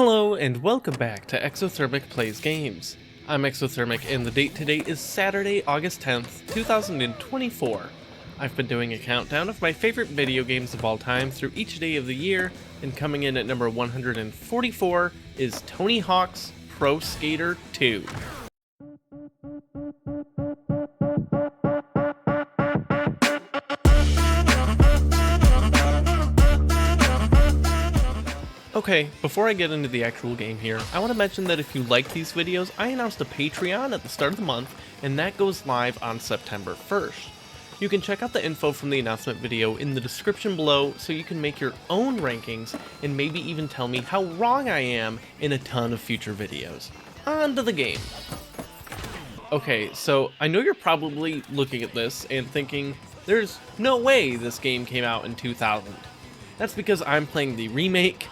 Hello and welcome back to Exothermic Plays Games. I'm Exothermic and the date today is Saturday, August 10th, 2024. I've been doing a countdown of my favorite video games of all time through each day of the year, and coming in at number 144 is Tony Hawk's Pro Skater 2. Okay, before I get into the actual game here, I want to mention that if you like these videos, I announced a Patreon at the start of the month, and that goes live on September 1st. You can check out the info from the announcement video in the description below so you can make your own rankings and maybe even tell me how wrong I am in a ton of future videos. On to the game. Okay, so I know you're probably looking at this and thinking, there's no way this game came out in 2000. That's because I'm playing the remake,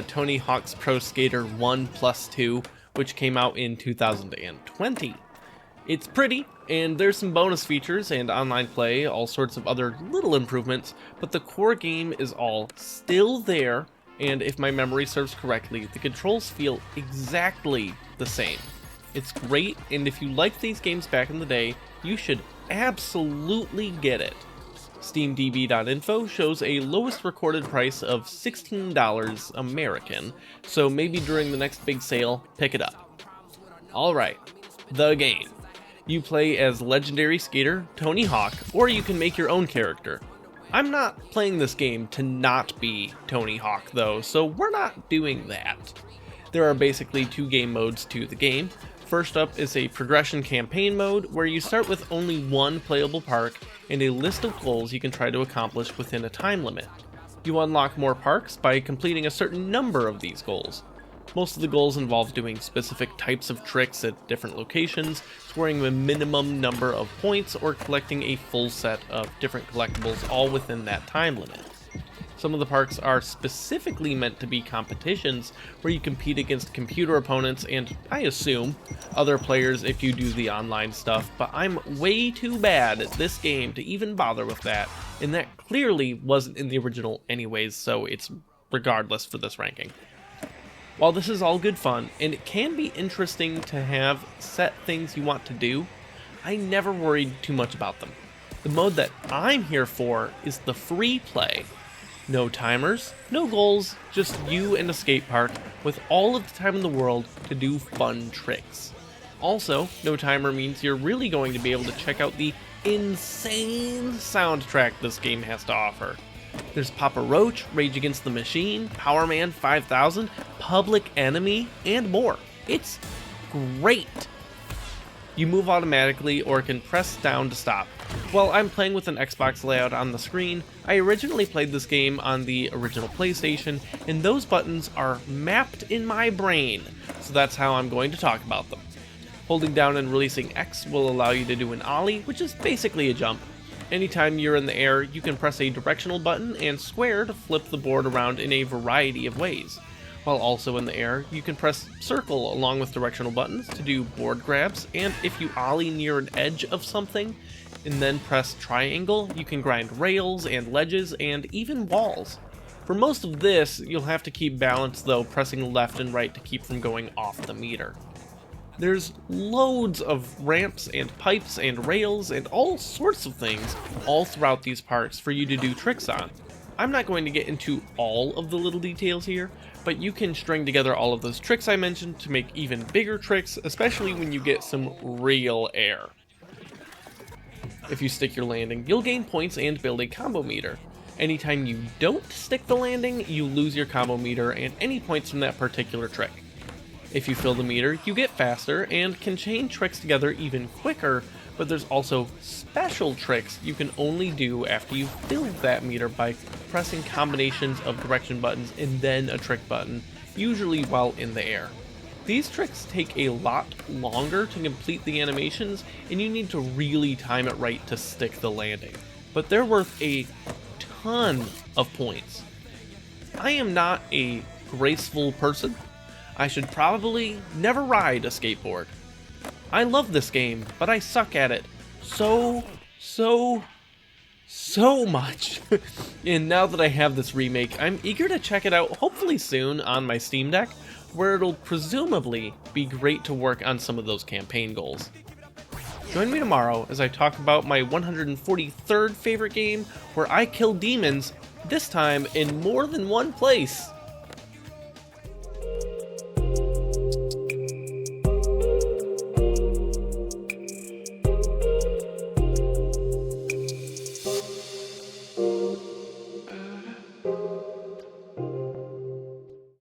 Tony Hawk's Pro Skater 1+2, which came out in 2020. It's pretty, and there's some bonus features and online play, all sorts of other little improvements, but the core game is all still there, and if my memory serves correctly, the controls feel exactly the same. It's great, and if you liked these games back in the day, you should absolutely get it. SteamDB.info shows a lowest recorded price of $16 American, so maybe during the next big sale, pick it up. Alright, the game. You play as legendary skater Tony Hawk, or you can make your own character. I'm not playing this game to not be Tony Hawk though, so we're not doing that. There are basically two game modes to the game. First up is a progression campaign mode, where you start with only one playable park and a list of goals you can try to accomplish within a time limit. You unlock more parks by completing a certain number of these goals. Most of the goals involve doing specific types of tricks at different locations, scoring a minimum number of points, or collecting a full set of different collectibles all within that time limit. Some of the parks are specifically meant to be competitions where you compete against computer opponents and, I assume, other players if you do the online stuff, but I'm way too bad at this game to even bother with that, and that clearly wasn't in the original anyways, so it's regardless for this ranking. While this is all good fun, and it can be interesting to have set things you want to do, I never worried too much about them. The mode that I'm here for is the free play. No timers, no goals, just you and a skate park with all of the time in the world to do fun tricks. Also, no timer means you're really going to be able to check out the insane soundtrack this game has to offer. There's Papa Roach, Rage Against the Machine, Power Man 5000, Public Enemy, and more. It's great! You move automatically or can press down to stop. While I'm playing with an Xbox layout on the screen, I originally played this game on the original PlayStation, and those buttons are mapped in my brain, so that's how I'm going to talk about them. Holding down and releasing X will allow you to do an ollie, which is basically a jump. Anytime you're in the air, you can press a directional button and square to flip the board around in a variety of ways. While also in the air, you can press circle along with directional buttons to do board grabs, and if you ollie near an edge of something, and then press triangle, you can grind rails and ledges and even walls. For most of this, you'll have to keep balance though, pressing left and right to keep from going off the meter. There's loads of ramps and pipes and rails and all sorts of things all throughout these parks for you to do tricks on. I'm not going to get into all of the little details here, but you can string together all of those tricks I mentioned to make even bigger tricks, especially when you get some real air. If you stick your landing, you'll gain points and build a combo meter. Anytime you don't stick the landing, you lose your combo meter and any points from that particular trick. If you fill the meter, you get faster and can chain tricks together even quicker, but there's also special tricks you can only do after you fill that meter by pressing combinations of direction buttons and then a trick button, usually while in the air. These tricks take a lot longer to complete the animations, and you need to really time it right to stick the landing, but they're worth a ton of points. I am not a graceful person. I should probably never ride a skateboard. I love this game, but I suck at it so much. And now that I have this remake, I'm eager to check it out hopefully soon on my Steam Deck, where it'll presumably be great to work on some of those campaign goals. Join me tomorrow as I talk about my 143rd favorite game where I kill demons, this time in more than one place.